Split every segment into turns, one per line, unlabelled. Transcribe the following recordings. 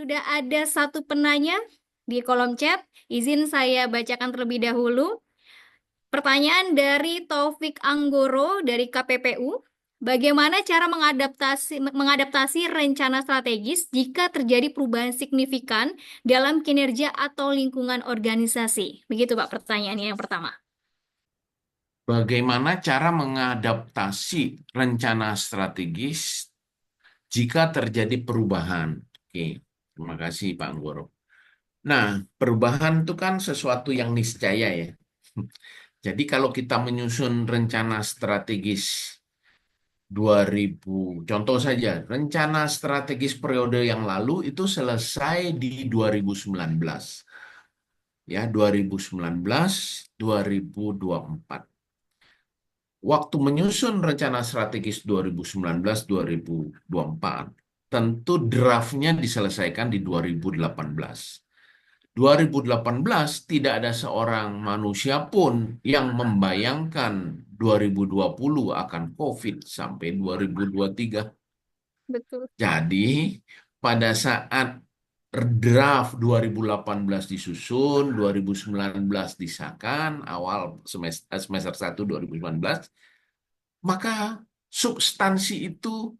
Sudah ada satu penanya di kolom chat. Izin saya bacakan terlebih dahulu. Pertanyaan dari Taufik Anggoro dari KPPU. Bagaimana cara mengadaptasi rencana strategis jika terjadi perubahan signifikan dalam kinerja atau lingkungan organisasi? Begitu, Pak, pertanyaannya yang pertama.
Bagaimana cara mengadaptasi rencana strategis jika terjadi perubahan? Oke, terima kasih Pak Anggoro. Nah, perubahan itu kan sesuatu yang niscaya ya. Jadi kalau kita menyusun rencana strategis 2000, contoh saja, rencana strategis periode yang lalu itu selesai di 2019. Ya, 2019, 2024. Waktu menyusun rencana strategis 2019-2024, tentu draftnya diselesaikan di 2018. 2018 tidak ada seorang manusia pun yang membayangkan 2020 akan COVID sampai 2023.
Betul.
Jadi, pada saat draft 2018 disusun, 2019 disahkan, awal semester 1 2019, maka substansi itu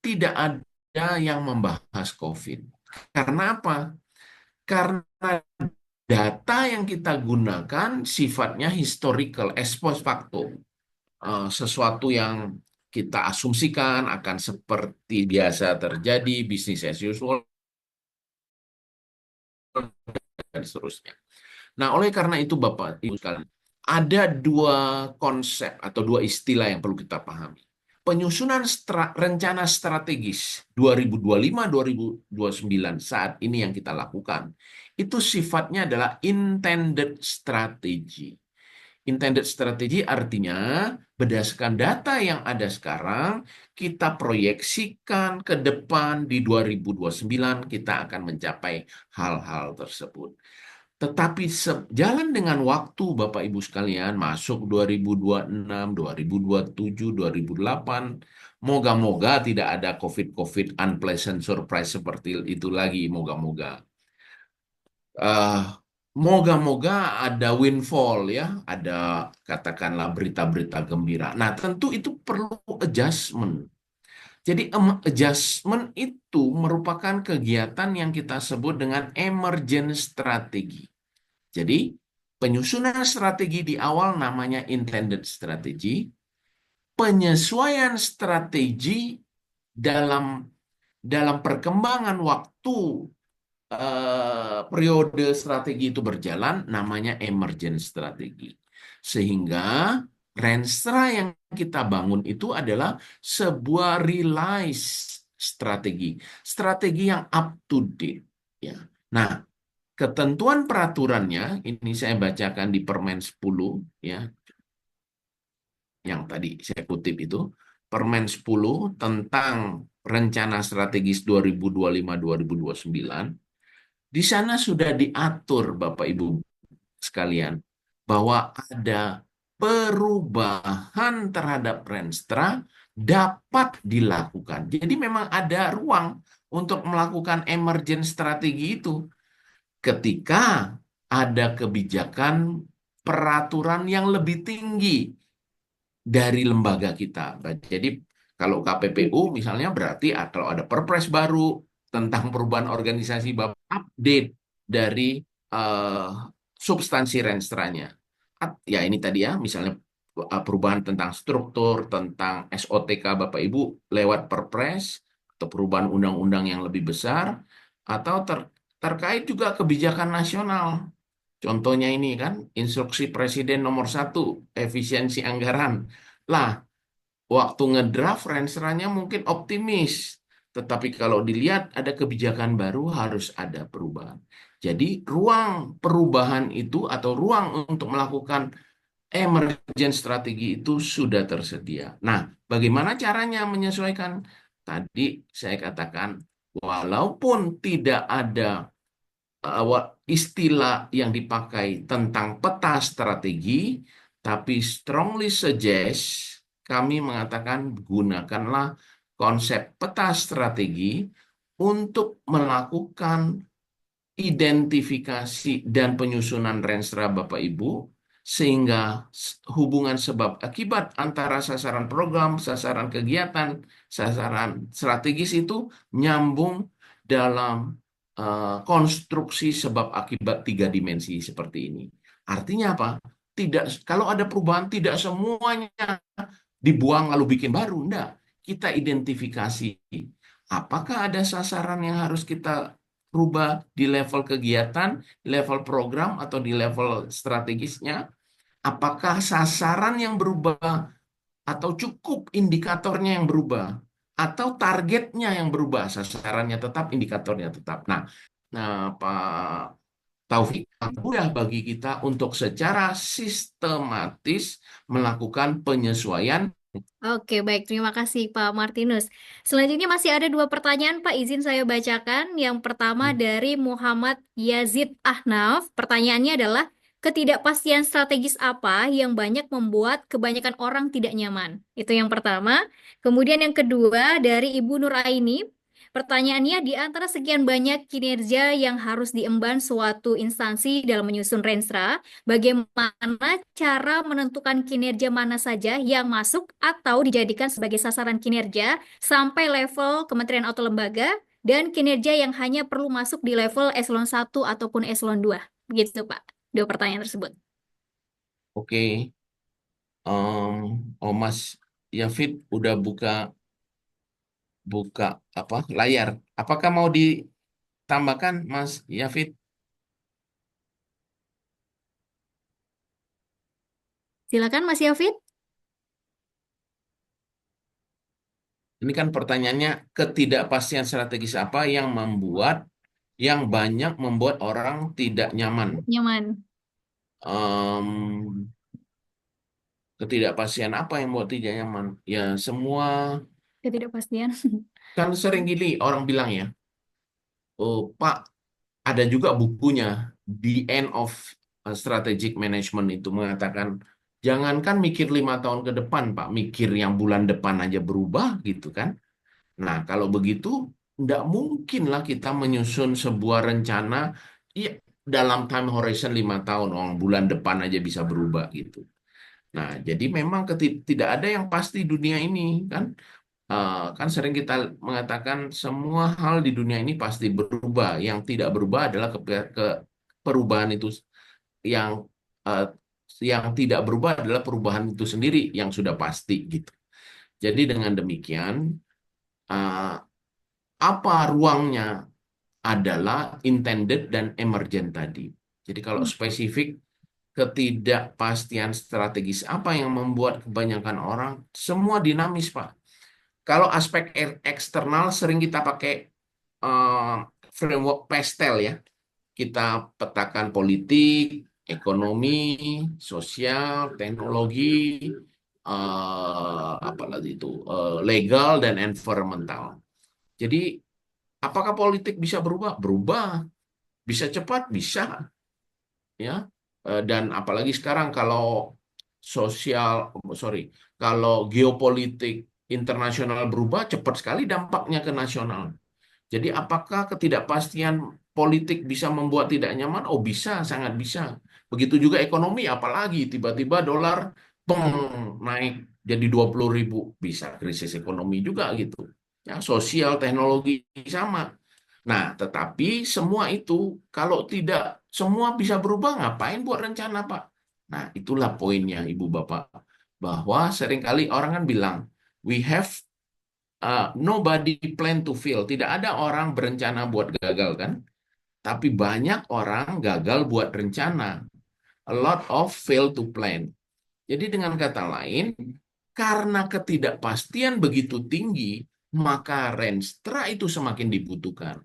tidak ada yang membahas COVID. Karena apa? Karena data yang kita gunakan sifatnya historical, ex post facto. Sesuatu yang kita asumsikan akan seperti biasa terjadi, bisnis as usual, dan seterusnya. Nah, oleh karena itu Bapak Ibu sekalian, ada dua konsep atau dua istilah yang perlu kita pahami. Penyusunan rencana strategis 2025-2029 saat ini yang kita lakukan, itu sifatnya adalah intended strategy. Intended strategy artinya berdasarkan data yang ada sekarang, kita proyeksikan ke depan di 2029 kita akan mencapai hal-hal tersebut. Tetapi sejalan dengan waktu, Bapak Ibu sekalian, masuk 2026, 2027, 2008, moga-moga tidak ada COVID-COVID unpleasant surprise seperti itu lagi, moga-moga. Eh, Moga-moga ada windfall ya, ada katakanlah berita-berita gembira. Nah, tentu itu perlu adjustment. Jadi adjustment itu merupakan kegiatan yang kita sebut dengan emergent strategy. Jadi, penyusunan strategi di awal namanya intended strategy, penyesuaian strategi dalam dalam perkembangan waktu periode strategi itu berjalan namanya emergent strategi. Sehingga Renstra yang kita bangun itu adalah sebuah realized strategi, strategi yang up to date ya. Nah, ketentuan peraturannya, ini saya bacakan di Permen 10, ya, yang tadi saya kutip itu, Permen 10 tentang Rencana Strategis 2025-2029, di sana sudah diatur, Bapak Ibu sekalian, bahwa ada perubahan terhadap Renstra dapat dilakukan. Jadi memang ada ruang untuk melakukan emergent strategi itu ketika ada kebijakan peraturan yang lebih tinggi dari lembaga kita. Jadi kalau KPPU misalnya berarti kalau ada perpres baru tentang perubahan organisasi Bapak update dari eh, substansi renstranya. Ya ini tadi ya misalnya perubahan tentang struktur, tentang SOTK Bapak Ibu lewat perpres atau perubahan undang-undang yang lebih besar atau terkait juga kebijakan nasional. Contohnya ini kan, instruksi Presiden nomor 1, efisiensi anggaran. Lah, waktu ngedraft, renseranya mungkin optimis. Tetapi kalau dilihat ada kebijakan baru, harus ada perubahan. Jadi, ruang perubahan itu atau ruang untuk melakukan emergent strategi itu sudah tersedia. Nah, bagaimana caranya menyesuaikan? Tadi saya katakan, walaupun tidak ada istilah yang dipakai tentang peta strategi, tapi strongly suggest kami mengatakan gunakanlah konsep peta strategi untuk melakukan identifikasi dan penyusunan renstra Bapak Ibu, sehingga hubungan sebab akibat antara sasaran program, sasaran kegiatan, sasaran strategis itu nyambung dalam konstruksi sebab akibat tiga dimensi seperti ini. Artinya apa? Tidak, kalau ada perubahan tidak semuanya dibuang lalu bikin baru, enggak. Kita identifikasi apakah ada sasaran yang harus kita rubah di level kegiatan, di level program, atau di level strategisnya? Apakah sasaran yang berubah, atau cukup indikatornya yang berubah, atau targetnya yang berubah, sasarannya tetap, indikatornya tetap. Nah, Pak Taufik, mudah bagi kita untuk secara sistematis melakukan penyesuaian.
Oke, baik. Terima kasih, Pak Martinus. Selanjutnya masih ada dua pertanyaan, Pak. Izin saya bacakan. Yang pertama dari Muhammad Yazid Ahnaf. Pertanyaannya adalah, ketidakpastian strategis apa yang banyak membuat kebanyakan orang tidak nyaman? Itu yang pertama. Kemudian yang kedua dari Ibu Nuraini. Pertanyaannya, di antara sekian banyak kinerja yang harus diemban suatu instansi dalam menyusun Renstra, bagaimana cara menentukan kinerja mana saja yang masuk atau dijadikan sebagai sasaran kinerja sampai level kementerian atau lembaga, dan kinerja yang hanya perlu masuk di level eselon 1 ataupun eselon 2? Begitu, Pak. Dua pertanyaan tersebut.
Oke, oh Mas Yafid udah buka buka apa layar. Apakah mau ditambahkan, Mas Yafid?
Silakan, Mas Yafid.
Ini kan pertanyaannya, ketidakpastian strategis apa yang banyak membuat orang tidak nyaman?
Nyaman.
Em, Ketidakpastian apa yang membuat tidak nyaman? Ya semua,
Ketidakpastian.
kan sering gini orang bilang ya, oh Pak, ada juga bukunya, The End of Strategic Management, itu mengatakan, jangankan mikir 5 tahun ke depan, Pak, mikir yang bulan depan aja berubah gitu kan. Nah, kalau begitu, nggak mungkin lah kita menyusun sebuah rencana ya, dalam time horizon 5 tahun, bulan depan aja bisa berubah gitu. Nah, jadi memang tidak ada yang pasti dunia ini kan. Kan sering kita mengatakan semua hal di dunia ini pasti berubah. Yang tidak berubah adalah perubahan itu, yang eh, yang tidak berubah adalah perubahan itu sendiri yang sudah pasti gitu. Jadi dengan demikian, eh, apa ruangnya adalah intended dan emergent tadi. Jadi kalau spesifik, ketidakpastian strategis apa yang membuat kebanyakan orang, semua dinamis, Pak. Kalau aspek eksternal sering kita pakai eh, framework pastel ya. Kita petakan politik, ekonomi, sosial, teknologi, apalagi itu, legal dan environmental. Jadi apakah politik bisa berubah? Berubah. Bisa cepat? Bisa. Ya. Dan apalagi sekarang kalau sosial, sorry, kalau geopolitik internasional berubah, cepat sekali dampaknya ke nasional. Jadi apakah ketidakpastian politik bisa membuat tidak nyaman? Oh bisa, sangat bisa. Begitu juga ekonomi, apalagi tiba-tiba dolar peng, naik jadi 20.000, bisa krisis ekonomi juga gitu. Ya, sosial, teknologi sama. Nah, tetapi semua itu kalau tidak semua bisa berubah, ngapain buat rencana, Pak? Nah, itulah poinnya, Ibu Bapak. Bahwa seringkali orang kan bilang, we have nobody plan to fail. Tidak ada orang berencana buat gagal kan? Tapi banyak orang gagal buat rencana. A lot of fail to plan. Jadi dengan kata lain, karena ketidakpastian begitu tinggi, maka Renstra itu semakin dibutuhkan.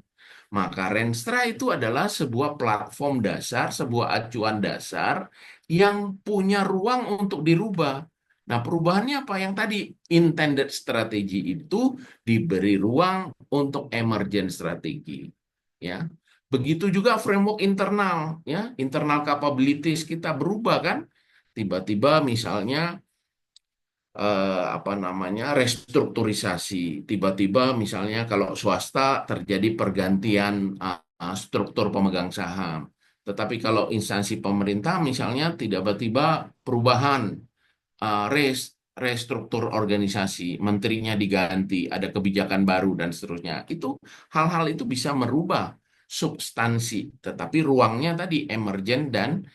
Maka Renstra itu adalah sebuah platform dasar, sebuah acuan dasar yang punya ruang untuk dirubah. Nah, perubahannya apa? Yang tadi, intended strategi itu diberi ruang untuk emergent strategi. Ya. Begitu juga framework internal, ya, internal capabilities kita berubah kan? Tiba-tiba misalnya apa namanya, restrukturisasi. Tiba-tiba misalnya kalau swasta terjadi pergantian struktur pemegang saham. Tetapi kalau instansi pemerintah misalnya tiba-tiba perubahan, restruktur organisasi, menterinya diganti, ada kebijakan baru dan seterusnya. Hal-hal itu bisa merubah substansi, tetapi ruangnya tadi emergen dan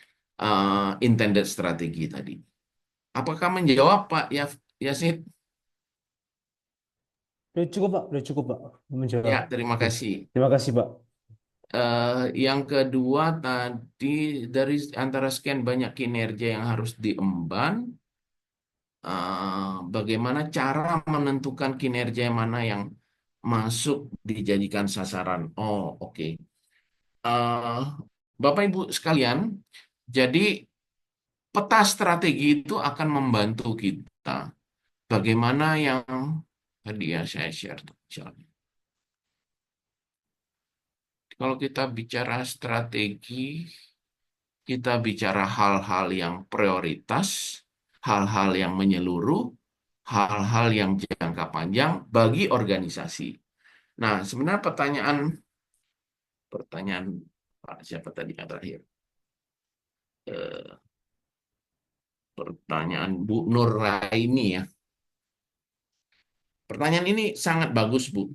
intended strategi tadi. Apakah menjawab Pak Yasid?
Udah cukup Pak
Ya,
menjawab.
terima
Oke.
kasih.
Terima kasih Pak.
Yang kedua tadi, dari antara sekian banyak kinerja yang harus diemban, bagaimana cara menentukan kinerja yang mana yang masuk dijadikan sasaran? Oh, oke. Eh, Bapak Ibu sekalian, jadi peta strategi itu akan membantu kita. Bagaimana yang tadi ya saya share tuh, misalnya. Kalau kita bicara strategi, kita bicara hal-hal yang prioritas, hal-hal yang menyeluruh, hal-hal yang jangka panjang bagi organisasi. Nah, sebenarnya pertanyaan Pak siapa tadi yang terakhir? Eh, Pertanyaan Bu Nur Raini ya. Pertanyaan ini sangat bagus, Bu.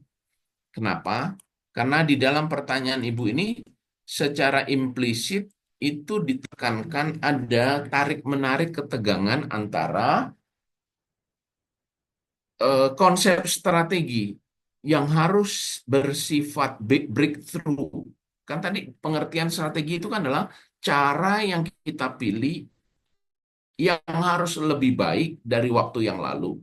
Kenapa? Karena di dalam pertanyaan Ibu ini secara implisit itu ditekankan ada tarik-menarik ketegangan antara konsep strategi yang harus bersifat big breakthrough. Kan tadi pengertian strategi itu kan adalah cara yang kita pilih yang harus lebih baik dari waktu yang lalu.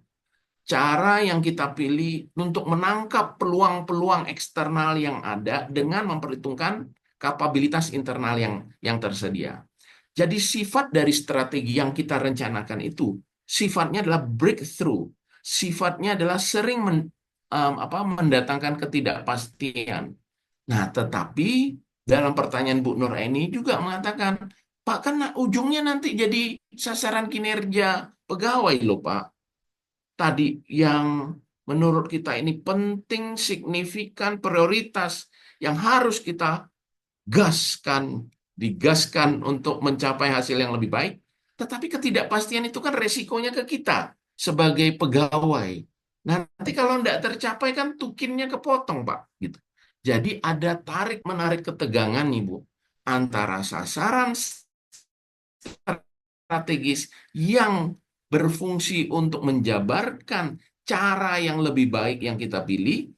Cara yang kita pilih untuk menangkap peluang-peluang eksternal yang ada dengan memperhitungkan kapabilitas internal yang tersedia. Jadi sifat dari strategi yang kita rencanakan itu sifatnya adalah breakthrough. Sifatnya adalah sering mendatangkan ketidakpastian. Nah, tetapi dalam pertanyaan Bu Nur Eni juga mengatakan, Pak, kan ujungnya nanti jadi sasaran kinerja pegawai loh, Pak. Tadi yang menurut kita ini penting, signifikan, prioritas yang harus kita digaskan untuk mencapai hasil yang lebih baik. Tetapi ketidakpastian itu kan resikonya ke kita sebagai pegawai. Nanti kalau tidak tercapai kan tukinnya kepotong, Pak. Gitu. Jadi ada tarik-menarik ketegangan nih, Bu, antara sasaran strategis yang berfungsi untuk menjabarkan cara yang lebih baik yang kita pilih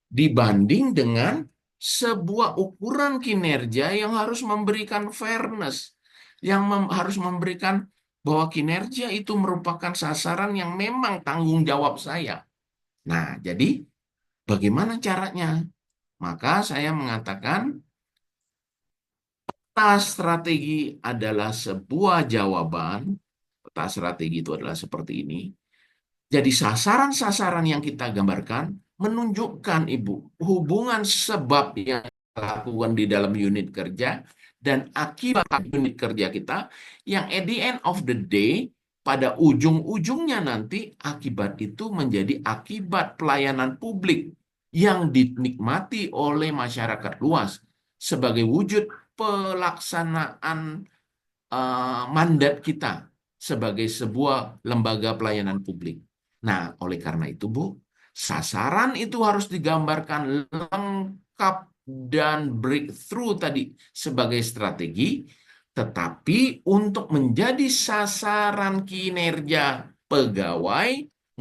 dibanding dengan sebuah ukuran kinerja yang harus memberikan fairness, yang harus memberikan bahwa kinerja itu merupakan sasaran yang memang tanggung jawab saya. Nah, jadi bagaimana caranya? Maka saya mengatakan peta strategi adalah sebuah jawaban. Peta strategi itu adalah seperti ini. Jadi sasaran-sasaran yang kita gambarkan menunjukkan Ibu hubungan sebab yang dilakukan di dalam unit kerja dan akibat unit kerja kita yang at the end of the day pada ujung-ujungnya nanti akibat itu menjadi akibat pelayanan publik yang dinikmati oleh masyarakat luas sebagai wujud pelaksanaan mandat kita sebagai sebuah lembaga pelayanan publik. Nah, oleh karena itu, Bu, sasaran itu harus digambarkan lengkap dan breakthrough tadi sebagai strategi, tetapi untuk menjadi sasaran kinerja pegawai,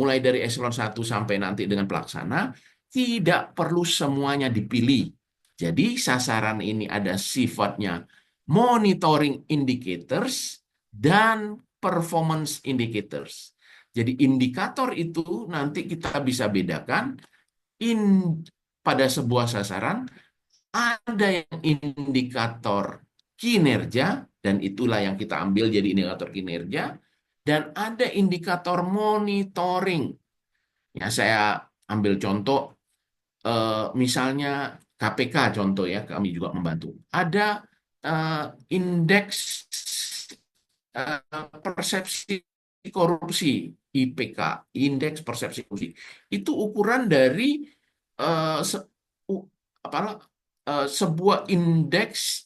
mulai dari eselon 1 sampai nanti dengan pelaksana, tidak perlu semuanya dipilih. Jadi sasaran ini ada sifatnya monitoring indicators dan performance indicators. Jadi indikator itu nanti kita bisa bedakan in pada sebuah sasaran ada yang indikator kinerja dan itulah yang kita ambil jadi indikator kinerja dan ada indikator monitoring. Ya, saya ambil contoh misalnya KPK contoh ya, kami juga membantu. Ada indeks persepsi korupsi IPK, Indeks Persepsi Korupsi. Itu ukuran dari eh, se- u- apalah, sebuah eh, indeks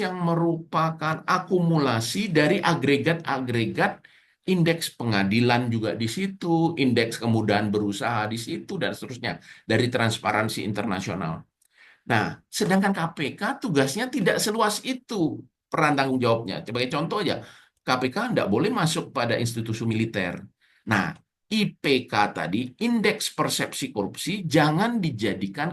yang merupakan akumulasi dari agregat-agregat indeks pengadilan juga di situ, indeks kemudahan berusaha di situ, dan seterusnya dari Transparansi Internasional. Nah, sedangkan KPK tugasnya tidak seluas itu peran tanggung jawabnya. Sebagai contoh aja, KPK tidak boleh masuk pada institusi militer. Nah, IPK tadi, Indeks Persepsi Korupsi, jangan dijadikan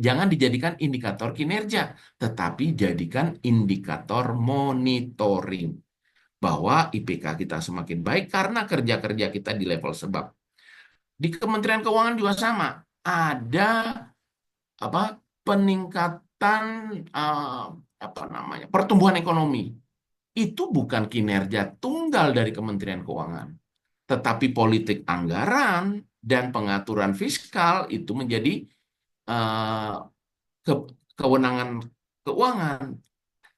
jangan dijadikan indikator kinerja, tetapi jadikan indikator monitoring bahwa IPK kita semakin baik karena kerja-kerja kita di level sebab. Di Kementerian Keuangan juga sama. Ada apa peningkatan eh, apa namanya pertumbuhan ekonomi itu bukan kinerja tunggal dari Kementerian Keuangan, tetapi politik anggaran dan pengaturan fiskal itu menjadi eh, ke- kewenangan keuangan.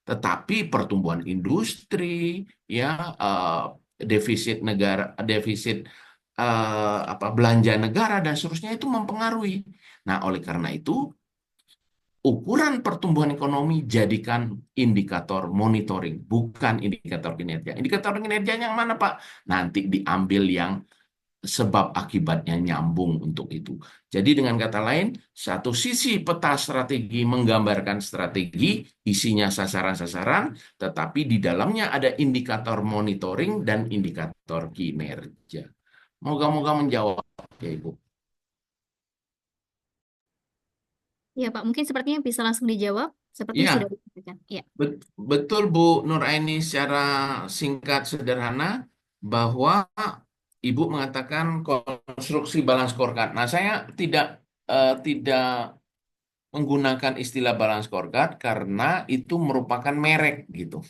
Tetapi pertumbuhan industri, ya, eh, defisit negara, defisit belanja negara dan seterusnya itu mempengaruhi. Nah, oleh karena itu ukuran pertumbuhan ekonomi jadikan indikator monitoring, bukan indikator kinerja. Indikator kinerjanya yang mana, Pak? Nanti diambil yang sebab akibatnya nyambung untuk itu. Jadi dengan kata lain, satu sisi peta strategi menggambarkan strategi, isinya sasaran-sasaran, tetapi di dalamnya ada indikator monitoring dan indikator kinerja. Moga-moga menjawab, ya Ibu.
Ya, Pak, mungkin sepertinya bisa langsung dijawab. Sepertinya sudah
Iya,
disampaikan. Ya.
betul Bu Nuraini, secara singkat sederhana bahwa Ibu mengatakan konstruksi balance scorecard. Nah, saya tidak menggunakan istilah balance scorecard karena itu merupakan merek gitu.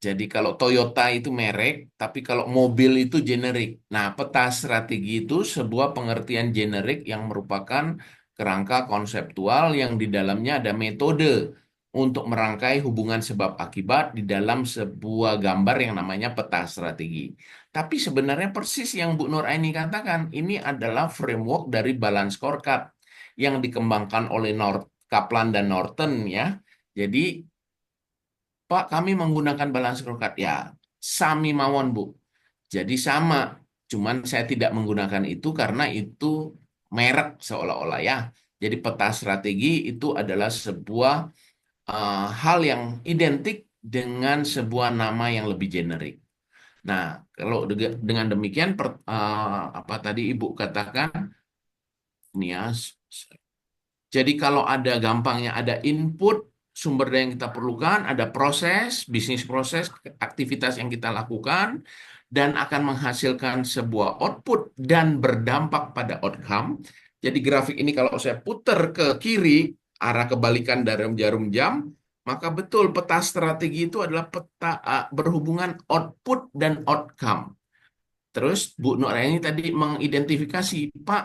Jadi kalau Toyota itu merek, tapi kalau mobil itu generik. Nah, peta strategi itu sebuah pengertian generik yang merupakan kerangka konseptual yang di dalamnya ada metode untuk merangkai hubungan sebab akibat di dalam sebuah gambar yang namanya peta strategi. Tapi sebenarnya persis yang Bu Nur Aini katakan, ini adalah framework dari balance scorecard yang dikembangkan oleh Kaplan dan Norton ya. Jadi Pak, kami menggunakan balance scorecard. Ya, sami mawon, Bu. Jadi sama, cuman saya tidak menggunakan itu karena itu merek seolah-olah ya. Jadi peta strategi itu adalah sebuah hal yang identik dengan sebuah nama yang lebih generik. Nah, kalau dengan demikian, apa tadi Ibu katakan, ini ya, jadi kalau ada gampangnya ada input sumber daya yang kita perlukan, ada proses, bisnis proses, aktivitas yang kita lakukan dan akan menghasilkan sebuah output dan berdampak pada outcome. Jadi grafik ini kalau saya putar ke kiri, arah kebalikan dari jarum jam, maka betul peta strategi itu adalah peta berhubungan output dan outcome. Terus Bu Nuraini tadi mengidentifikasi, Pak,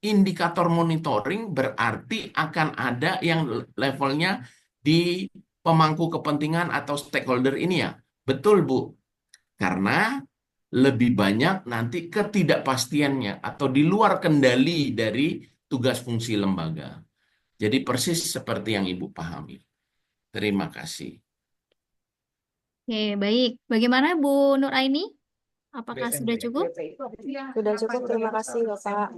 indikator monitoring berarti akan ada yang levelnya di pemangku kepentingan atau stakeholder ini ya. Betul, Bu. Karena lebih banyak nanti ketidakpastiannya atau di luar kendali dari tugas fungsi lembaga. Jadi persis seperti yang Ibu pahami. Terima kasih.
Oke, baik. Bagaimana Bu Nur Aini? Apakah sudah cukup?
Sudah cukup, terima kasih Bapak.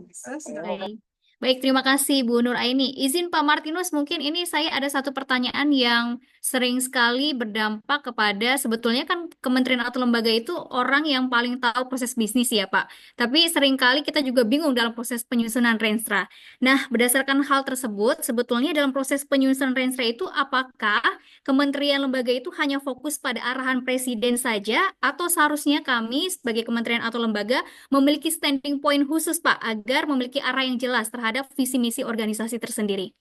Baik. Baik, terima kasih Bu Nur Aini. Izin Pak Martinus, mungkin ini saya ada satu pertanyaan yang sering sekali berdampak kepada sebetulnya kan kementerian atau lembaga itu orang yang paling tahu proses bisnis ya Pak. Tapi seringkali kita juga bingung dalam proses penyusunan renstra. Nah, berdasarkan hal tersebut, sebetulnya dalam proses penyusunan renstra itu apakah kementerian lembaga itu hanya fokus pada arahan presiden saja atau seharusnya kami sebagai kementerian atau lembaga memiliki standing point khusus, Pak, agar memiliki arah yang jelas terhadap visi misi organisasi tersendiri.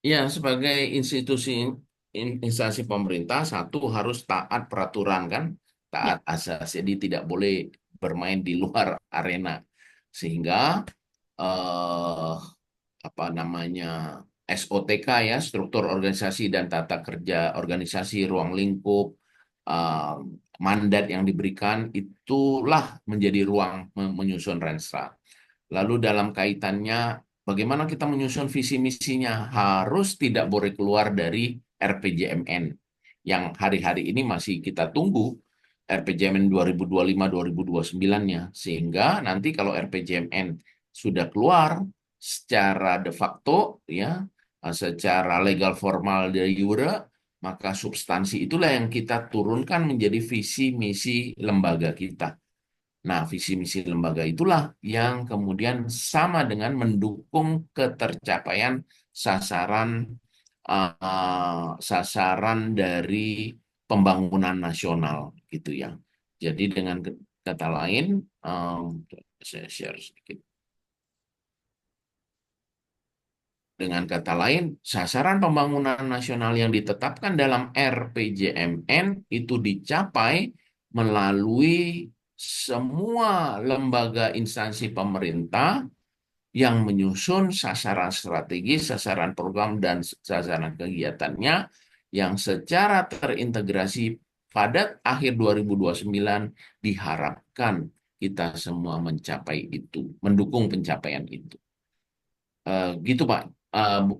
Ya, sebagai instansi pemerintah, satu harus taat peraturan kan,
Ya,
taat asas. Jadi tidak boleh bermain di luar arena. Sehingga eh, apa namanya SOTK ya, struktur organisasi dan tata kerja organisasi, ruang lingkup, eh, mandat yang diberikan, itulah menjadi ruang menyusun Renstra. Lalu dalam kaitannya bagaimana kita menyusun visi misinya harus tidak boleh keluar dari RPJMN yang hari-hari ini masih kita tunggu RPJMN 2025-2029-nya, sehingga nanti kalau RPJMN sudah keluar secara de facto ya, secara legal formal de jure, maka substansi itulah yang kita turunkan menjadi visi misi lembaga kita. Nah, visi misi lembaga itulah yang kemudian sama dengan mendukung ketercapaian sasaran sasaran dari pembangunan nasional gitu ya. Jadi dengan kata lain, saya share sedikit. Dengan kata lain, sasaran pembangunan nasional yang ditetapkan dalam RPJMN itu dicapai melalui semua lembaga instansi pemerintah yang menyusun sasaran strategis, sasaran program, dan sasaran kegiatannya yang secara terintegrasi pada akhir 2029 diharapkan kita semua mencapai itu, mendukung pencapaian itu. Gitu Pak,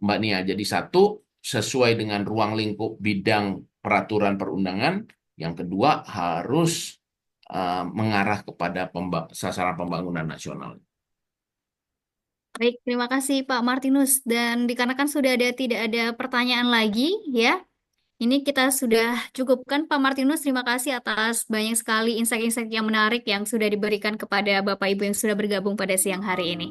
Mbak Nia. Jadi satu, sesuai dengan ruang lingkup bidang peraturan perundangan. Yang kedua, harus mengarah kepada sasaran pembangunan nasional.
Baik, terima kasih Pak Martinus. Dan dikarenakan sudah tidak ada pertanyaan lagi, ya. Ini kita sudah cukupkan Pak Martinus. Terima kasih atas banyak sekali insight-insight yang menarik yang sudah diberikan kepada Bapak Ibu yang sudah bergabung pada siang hari ini.